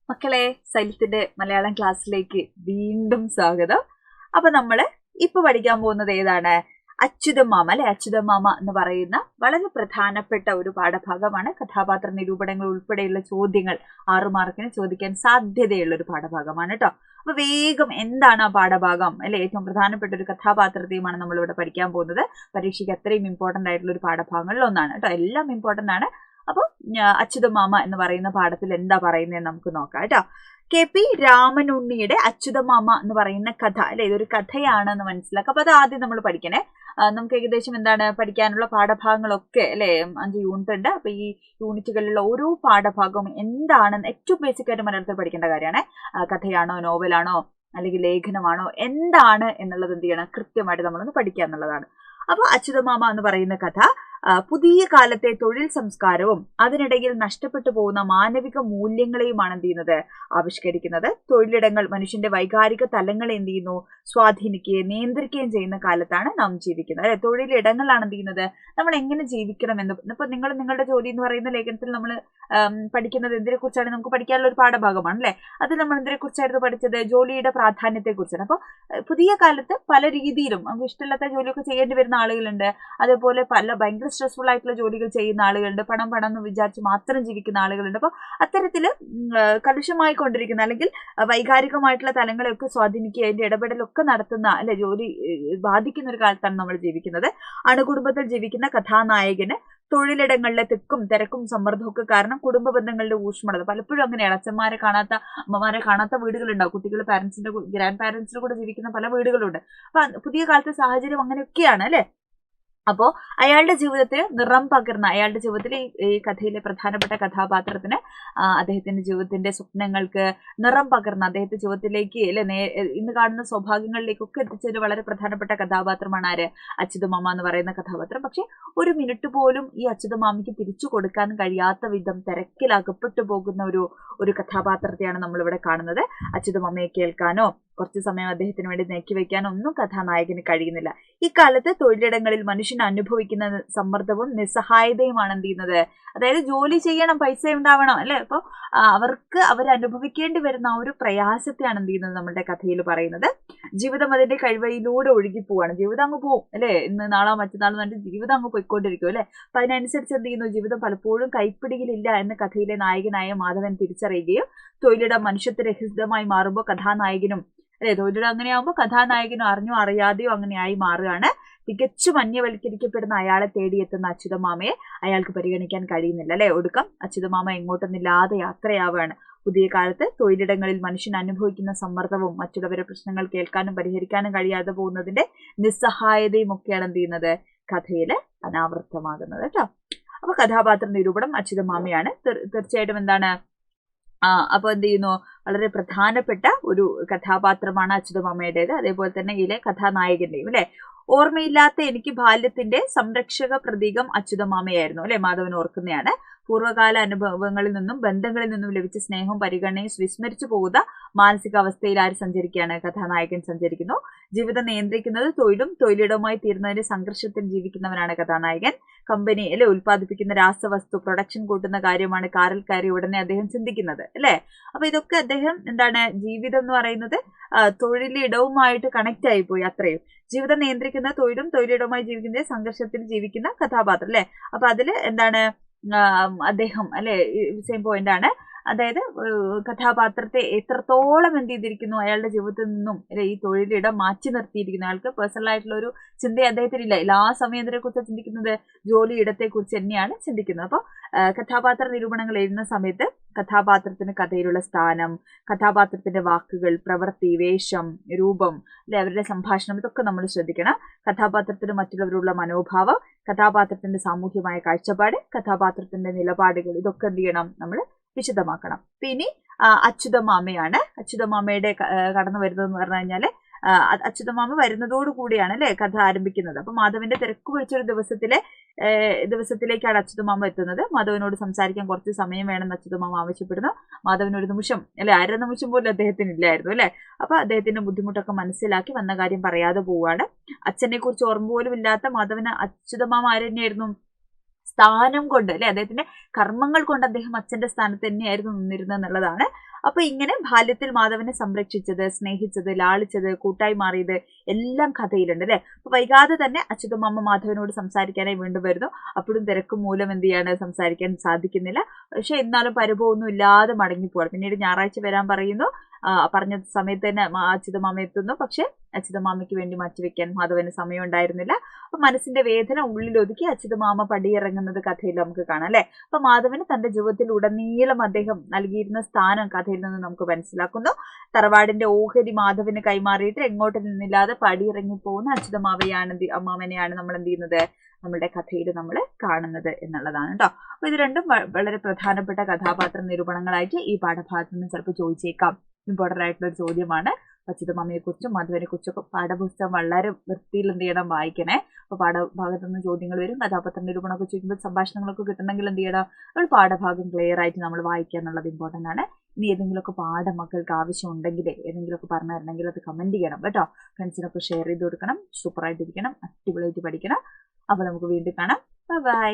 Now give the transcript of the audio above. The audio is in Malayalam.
മക്കളെ, സൈലത്തിന്റെ മലയാളം ക്ലാസ്സിലേക്ക് വീണ്ടും സ്വാഗതം. അപ്പൊ നമ്മള് ഇപ്പൊ പഠിക്കാൻ പോകുന്നത് ഏതാണ്? അച്യുതമാമ അല്ലെ. അച്യുതമാമ എന്ന് പറയുന്ന വളരെ പ്രധാനപ്പെട്ട ഒരു പാഠഭാഗമാണ്. കഥാപാത്ര നിരൂപണങ്ങൾ ഉൾപ്പെടെയുള്ള ചോദ്യങ്ങൾ 6 മാർക്കിന് ചോദിക്കാൻ സാധ്യതയുള്ള ഒരു പാഠഭാഗമാണ് കേട്ടോ. അപ്പൊ വേഗം എന്താണ് ആ പാഠഭാഗം അല്ലെ? ഏറ്റവും പ്രധാനപ്പെട്ട ഒരു കഥാപാത്രത്തെയുമാണ് നമ്മളിവിടെ പഠിക്കാൻ പോകുന്നത്. പരീക്ഷയ്ക്ക് അത്രയും ഇമ്പോർട്ടന്റ് ആയിട്ടുള്ള ഒരു പാഠഭാഗങ്ങളിൽ ഒന്നാണ് കേട്ടോ. എല്ലാം ഇമ്പോർട്ടന്റ് ആണ്. അപ്പൊ അച്യുതമാമ എന്ന് പറയുന്ന പാഠത്തിൽ എന്താ പറയുന്നത് നമുക്ക് നോക്കാം കേട്ടോ. KP രാമനുണ്ണിയുടെ അച്യുതമാമ എന്ന് പറയുന്ന കഥ അല്ലെ, ഇതൊരു കഥയാണെന്ന് മനസ്സിലാക്കുക. അപ്പൊ അത് ആദ്യം നമ്മൾ പഠിക്കണേ. നമുക്ക് ഏകദേശം എന്താണ് പഠിക്കാനുള്ള പാഠഭാഗങ്ങളൊക്കെ അല്ലെ, 5 യൂണിറ്റ് ഉണ്ട്. അപ്പൊ ഈ യൂണിറ്റുകളിലുള്ള ഓരോ പാഠഭാഗവും എന്താണെന്ന് ഏറ്റവും ബേസിക് ആയിട്ട് മലയാളത്തിൽ പഠിക്കേണ്ട കാര്യമാണ്. കഥയാണോ, നോവലാണോ, അല്ലെങ്കിൽ ലേഖനമാണോ, എന്താണ് എന്നുള്ളത് എന്ത് ചെയ്യണം, കൃത്യമായിട്ട് നമ്മളൊന്ന് പഠിക്കുക എന്നുള്ളതാണ്. അപ്പൊ അച്യുതമാമ എന്ന് പറയുന്ന കഥ പുതിയ കാലത്തെ തൊഴിൽ സംസ്കാരവും അതിനിടയിൽ നഷ്ടപ്പെട്ടു പോകുന്ന മാനവിക മൂല്യങ്ങളെയുമാണ് എന്ത് ചെയ്യുന്നത്, ആവിഷ്കരിക്കുന്നത്. തൊഴിലിടങ്ങൾ മനുഷ്യന്റെ വൈകാരിക തലങ്ങളെ എന്ത് ചെയ്യുന്നു, സ്വാധീനിക്കുകയും നിയന്ത്രിക്കുകയും ചെയ്യുന്ന കാലത്താണ് നാം ജീവിക്കുന്നത് അല്ലെ. തൊഴിലിടങ്ങളാണ് എന്ത് ചെയ്യുന്നത്, നമ്മൾ എങ്ങനെ ജീവിക്കണം എന്ന്. ഇപ്പൊ നിങ്ങളുടെ ജോലി എന്ന് പറയുന്ന ലേഖനത്തിൽ നമ്മൾ പഠിക്കുന്നത് എന്തിനെ കുറിച്ചാണ്? നമുക്ക് പഠിക്കാനുള്ള ഒരു പാഠഭാഗമാണ് അല്ലെ. അത് നമ്മൾ എന്തിനെ കുറിച്ചായിരുന്നു പഠിച്ചത്? ജോലിയുടെ പ്രാധാന്യത്തെ കുറിച്ചാണ്. അപ്പൊ പുതിയ കാലത്ത് പല രീതിയിലും നമുക്ക് ഇഷ്ടമില്ലാത്ത ജോലിയൊക്കെ ചെയ്യേണ്ടി വരുന്ന ആളുകളുണ്ട്. അതേപോലെ ഭയങ്കര സ്ട്രെസ്ഫുൾ ആയിട്ടുള്ള ജോലികൾ ചെയ്യുന്ന ആളുകളുണ്ട്. പണം എന്ന് വിചാരിച്ച് മാത്രം ജീവിക്കുന്ന ആളുകളുണ്ട്. അപ്പൊ അത്തരത്തില് കലുഷമായി കൊണ്ടിരിക്കുന്ന അല്ലെങ്കിൽ വൈകാരികമായിട്ടുള്ള തലങ്ങളെയൊക്കെ സ്വാധീനിക്കുക, അതിന്റെ ഇടപെടലൊക്കെ നടത്തുന്ന അല്ലെ, ജോലി ബാധിക്കുന്ന ഒരു കാലത്താണ് നമ്മൾ ജീവിക്കുന്നത്. അണുകുടുംബത്തിൽ ജീവിക്കുന്ന കഥാനായകന് തൊഴിലിടങ്ങളിലെ തിക്കും തിരക്കും സമ്മർദ്ദവും ഒക്കെ കാരണം കുടുംബ ബന്ധങ്ങളുടെ ഊഷ്മളത. പലപ്പോഴും അങ്ങനെയാണ്. അച്ഛന്മാരെ കാണാത്ത, അമ്മമാരെ കാണാത്ത വീടുകളുണ്ടാവും. കുട്ടികൾ ഗ്രാൻഡ് പാരന്റ്സിന്റെ കൂടെ ജീവിക്കുന്ന പല വീടുകളുണ്ട്. അപ്പൊ പുതിയ കാലത്തെ സാഹചര്യം അങ്ങനെയൊക്കെയാണ് അല്ലെ. അപ്പോ അയാളുടെ ജീവിതത്തിൽ നിറം പകർന്ന, അയാളുടെ ജീവിതത്തിൽ ഈ കഥയിലെ പ്രധാനപ്പെട്ട കഥാപാത്രത്തിന് അദ്ദേഹത്തിന്റെ ജീവിതത്തിന്റെ സ്വപ്നങ്ങൾക്ക് നിറം പകർന്ന, അദ്ദേഹത്തിന്റെ ജീവിതത്തിലേക്ക് അല്ലെ ഇന്ന് കാണുന്ന സൗഭാഗ്യങ്ങളിലേക്കൊക്കെ എത്തിച്ചൊരു വളരെ പ്രധാനപ്പെട്ട കഥാപാത്രമാണ് ആര്? അച്യുതമാമ എന്ന് പറയുന്ന കഥാപാത്രം. പക്ഷെ ഒരു മിനിറ്റ് പോലും ഈ അച്യുതമാമയ്ക്ക് തിരിച്ചു കൊടുക്കാൻ കഴിയാത്ത വിധം തിരക്കിൽ അകപ്പെട്ടു പോകുന്ന ഒരു കഥാപാത്രത്തെയാണ് നമ്മളിവിടെ കാണുന്നത്. അച്യുതമാമയെ കേൾക്കാനോ കുറച്ചു സമയം അദ്ദേഹത്തിന് വേണ്ടി നീക്കി വെക്കാനോ ഒന്നും കഥാനായകന് കഴിയുന്നില്ല. ഇക്കാലത്ത് തൊഴിലിടങ്ങളിൽ മനുഷ്യൻ അനുഭവിക്കുന്ന സമ്മർദ്ദവും നിസ്സഹായതയുമാണ് എന്ത് ചെയ്യുന്നത്, അതായത് ജോലി ചെയ്യണം, പൈസ ഉണ്ടാവണം അല്ലെ. അപ്പൊ അവരനുഭവിക്കേണ്ടി വരുന്ന ആ ഒരു പ്രയാസത്തെയാണ് എന്ത് ചെയ്യുന്നത് നമ്മുടെ കഥയിൽ പറയുന്നത്. ജീവിതം അതിന്റെ കഴിവയിലൂടെ ഒഴുകിപ്പോവാണ്. ജീവിതം അങ്ങ് പോവും അല്ലെ. ഇന്ന് നാളോ മറ്റന്നാളോ പറഞ്ഞിട്ട് ജീവിതം അങ്ങ് പോയിക്കൊണ്ടിരിക്കും അല്ലെ. അപ്പൊ അതിനനുസരിച്ച് എന്ത് ചെയ്യുന്നു, ജീവിതം പലപ്പോഴും കൈപ്പിടിയിലില്ല എന്ന് കഥയിലെ നായകനായ മാധവൻ തിരിച്ചറിയുകയും തൊഴിലിടം മനുഷ്യത്വരഹിതമായി മാറുമ്പോൾ കഥാനായകനും അല്ലെ, തൊഴിലിടം അങ്ങനെയാകുമ്പോൾ കഥാനായകനും അറിഞ്ഞോ അറിയാതെയോ അങ്ങനെയായി മാറുകയാണ്. തികച്ചും അന്യവൽക്കരിക്കപ്പെടുന്ന അയാളെ തേടിയെത്തുന്ന അച്യുതമാമയെ അയാൾക്ക് പരിഗണിക്കാൻ കഴിയുന്നില്ല അല്ലെ. ഒടുക്കം അച്യുതമാമ എങ്ങോട്ടൊന്നില്ലാതെ യാത്രയാവുകയാണ്. പുതിയ കാലത്ത് തൊഴിലിടങ്ങളിൽ മനുഷ്യൻ അനുഭവിക്കുന്ന സമ്മർദ്ദവും മറ്റുള്ളവരുടെ പ്രശ്നങ്ങൾ കേൾക്കാനും പരിഹരിക്കാനും കഴിയാതെ പോകുന്നതിന്റെ നിസ്സഹായതയും ഒക്കെയാണ് എന്ത് ചെയ്യുന്നത്, കഥയില് അനാവൃത്തമാകുന്നത് കേട്ടോ. അപ്പൊ കഥാപാത്ര നിരൂപണം അച്യുതമാമയാണ്. തീർച്ചയായിട്ടും എന്താണ്, അപ്പൊ എന്ത് ചെയ്യുന്നു, വളരെ പ്രധാനപ്പെട്ട ഒരു കഥാപാത്രമാണ് അച്യുതമാമയുടേത്. അതേപോലെ തന്നെ ഇതിലെ കഥാനായകന്റെയും അല്ലെ. ഓർമ്മയില്ലാത്ത എനിക്ക് ബാല്യത്തിന്റെ സംരക്ഷക പ്രതീകം അച്യുതമാമയായിരുന്നു അല്ലെ. മാധവൻ ഓർക്കുന്നതാണ്. പൂർവ്വകാല അനുഭവങ്ങളിൽ നിന്നും ബന്ധങ്ങളിൽ നിന്നും ലഭിച്ച സ്നേഹവും പരിഗണനയും വിസ്മരിച്ചു പോകുന്ന മാനസികാവസ്ഥയിൽ ആര് സഞ്ചരിക്കുകയാണ്? കഥാനായകൻ സഞ്ചരിക്കുന്നു. ജീവിതം നിയന്ത്രിക്കുന്നത് തൊഴിലും തൊഴിലിടവുമായി തീരുന്നതിന്റെ സംഘർഷത്തിൽ ജീവിക്കുന്നവനാണ് കഥാനായകൻ. കമ്പനി അല്ലെ ഉൽപ്പാദിപ്പിക്കുന്ന രാസവസ്തു പ്രൊഡക്ഷൻ കൂട്ടുന്ന കാര്യമാണ് കാറിൽ കയറി ഉടനെ അദ്ദേഹം ചിന്തിക്കുന്നത് അല്ലെ. അപ്പൊ ഇതൊക്കെ അദ്ദേഹം എന്താണ്, ജീവിതം എന്ന് പറയുന്നത് തൊഴിലിടവുമായിട്ട് കണക്ട് ആയിപ്പോയി അത്രയും. ജീവിതം നിയന്ത്രിക്കുന്ന തൊഴിലും തൊഴിലിടവുമായി ജീവിക്കുന്ന സംഘർഷത്തിൽ ജീവിക്കുന്ന കഥാപാത്രം അല്ലെ. അപ്പൊ അതില് എന്താണ്, അദ്ദേഹം അല്ലെ സെയിം പോയിന്റ് ആണ്. അതായത് കഥാപാത്രത്തെ എത്രത്തോളം എന്ത് ചെയ്തിരിക്കുന്നു, അയാളുടെ ജീവിതത്തിൽ നിന്നും അല്ലെ ഈ തൊഴിലിടം മാറ്റി നിർത്തിയിരിക്കുന്നു. അയാൾക്ക് പേഴ്സണൽ ആയിട്ടുള്ള ഒരു ചിന്ത അദ്ദേഹത്തിനില്ല. എല്ലാ സമയം എന്തിനെ കുറിച്ച് ചിന്തിക്കുന്നത്, ജോലിയിടത്തെ കുറിച്ച് തന്നെയാണ് ചിന്തിക്കുന്നത്. അപ്പൊ കഥാപാത്ര നിരൂപണങ്ങൾ എഴുതുന്ന സമയത്ത് കഥാപാത്രത്തിന് കഥയിലുള്ള സ്ഥാനം, കഥാപാത്രത്തിന്റെ വാക്കുകൾ, പ്രവൃത്തി, വേഷം, രൂപം അല്ലെ, അവരുടെ സംഭാഷണം, ഇതൊക്കെ നമ്മൾ ശ്രദ്ധിക്കണം. കഥാപാത്രത്തിന് മറ്റുള്ളവരുള്ള മനോഭാവം, കഥാപാത്രത്തിന്റെ സാമൂഹ്യമായ കാഴ്ചപ്പാട്, കഥാപാത്രത്തിന്റെ നിലപാടുകൾ, ഇതൊക്കെ എന്ത് ചെയ്യണം, നമ്മൾ വിശദമാക്കണം. പിന്നെ അച്യുതമാമയാണ്. അച്യുതമാമയുടെ കടന്നു വരുന്നതെന്ന് പറഞ്ഞു കഴിഞ്ഞാല് അച്യുതമാമ വരുന്നതോടുകൂടിയാണ് അല്ലെ കഥ ആരംഭിക്കുന്നത്. അപ്പൊ മാധവന്റെ തിരക്ക് പിടിച്ചൊരു ദിവസത്തിലേക്കാണ് അച്യുതമാമ എത്തുന്നത്. മാധവനോട് സംസാരിക്കാൻ കുറച്ച് സമയം വേണമെന്ന് അച്യുതമാമ ആവശ്യപ്പെടുന്നു. മാധവൻ ഒരു നിമിഷം അല്ലെ, 1/2 നിമിഷം പോലും അദ്ദേഹത്തിന് ഇല്ലായിരുന്നു അല്ലെ. അപ്പൊ അദ്ദേഹത്തിന്റെ ബുദ്ധിമുട്ടൊക്കെ മനസ്സിലാക്കി വന്ന കാര്യം പറയാതെ പോവാണ്. അച്ഛനെ കുറിച്ച് ഓർമ്മ പോലും ഇല്ലാത്ത മാധവന് അച്യുതമാമ ആരെന്നെയായിരുന്നു, സ്ഥാനം കൊണ്ട് അല്ലെ, അദ്ദേഹത്തിന്റെ കർമ്മങ്ങൾ കൊണ്ട് അദ്ദേഹം അച്ഛന്റെ സ്ഥാനത്ത് തന്നെയായിരുന്നു നിന്നിരുന്നത് എന്നുള്ളതാണ്. അപ്പൊ ഇങ്ങനെ ബാല്യത്തിൽ മാധവനെ സംരക്ഷിച്ചത്, സ്നേഹിച്ചത്, ലാളിച്ചത്, കൂട്ടായി മാറിയത് എല്ലാം കഥയിലുണ്ട് അല്ലെ. അപ്പൊ വൈകാതെ തന്നെ അച്യുതമാമ മാധവനോട് സംസാരിക്കാനായി വീണ്ടും വരുന്നു. അപ്പോഴും തിരക്ക് മൂലം എന്ത് ചെയ്യാണ്, സംസാരിക്കാൻ സാധിക്കുന്നില്ല. പക്ഷെ എന്നാലും പരിഭവമൊന്നും ഇല്ലാതെ മടങ്ങിപ്പോവാണ്. പിന്നീട് ഞായറാഴ്ച വരാൻ പറയുന്നു. പറഞ്ഞ സമയത്ത് തന്നെ അച്യുതമാമ എത്തുന്നു. പക്ഷെ അച്യുതമാമയ്ക്ക് വേണ്ടി മാറ്റിവെക്കാൻ മാധവന് സമയം ഉണ്ടായിരുന്നില്ല. അപ്പൊ മനസ്സിന്റെ വേദന ഉള്ളിലൊതുക്കി അച്യുതമാമ പടിയിറങ്ങുന്നത് കഥയിൽ നമുക്ക് കാണാം അല്ലെ. അപ്പൊ മാധവന് തന്റെ ജീവിതത്തിൽ ഉടനീളം അദ്ദേഹം നൽകിയിരുന്ന സ്ഥാനം കഥയിൽ നിന്ന് നമുക്ക് മനസ്സിലാക്കുന്നു. തറവാടിന്റെ ഓഹരി മാധവന് കൈമാറിയിട്ട് എങ്ങോട്ട് നിന്നില്ലാതെ പടിയിറങ്ങി പോകുന്ന അമ്മാവനെയാണ് നമ്മൾ എന്ത് ചെയ്യുന്നത്, നമ്മുടെ കഥയിൽ നമ്മൾ കാണുന്നത് എന്നുള്ളതാണ് കേട്ടോ. അപ്പൊ ഇത് രണ്ടും വളരെ പ്രധാനപ്പെട്ട കഥാപാത്ര നിരൂപണങ്ങളായിട്ട് ഈ പാഠഭാഗത്ത് നിന്ന് ചിലപ്പോൾ ചോദിച്ചേക്കാം. ഇമ്പോർട്ടന്റ് ആയിട്ടുള്ള ഒരു ചോദ്യമാണ്. അച്യുതമാമയെ കുറിച്ചും മാധവനെ കുറിച്ചൊക്കെ പാഠപുസ്തകം വളരെ വൃത്തിയിൽ എന്ത് ചെയ്യണം, വായിക്കണേ. അപ്പൊ പാഠഭാഗത്ത് നിന്ന് ചോദ്യങ്ങൾ വരും. കഥാപാത്ര നിരൂപണമൊക്കെ ചോദിക്കുമ്പോൾ സംഭാഷണങ്ങളൊക്കെ കിട്ടണമെങ്കിൽ എന്ത് ചെയ്യണം, നമ്മൾ പാഠഭാഗം ക്ലിയർ ആയിട്ട് നമ്മൾ വായിക്കുക എന്നുള്ളത് ഇമ്പോർട്ടന്റ് ആണ്. ഇനി ഏതെങ്കിലുമൊക്കെ പാഠം മക്കൾക്ക് ആവശ്യമുണ്ടെങ്കിൽ ഏതെങ്കിലുമൊക്കെ പറഞ്ഞു തരണമെങ്കിൽ അത് കമന്റ് ചെയ്യണം കേട്ടോ. ഫ്രണ്ട്സിനൊക്കെ ഷെയർ ചെയ്ത് കൊടുക്കണം. സൂപ്പറായിട്ടിരിക്കണം, അടിപൊളിയായിട്ട് പഠിക്കണം. അപ്പൊ നമുക്ക് വീണ്ടും കാണാം. ബൈ.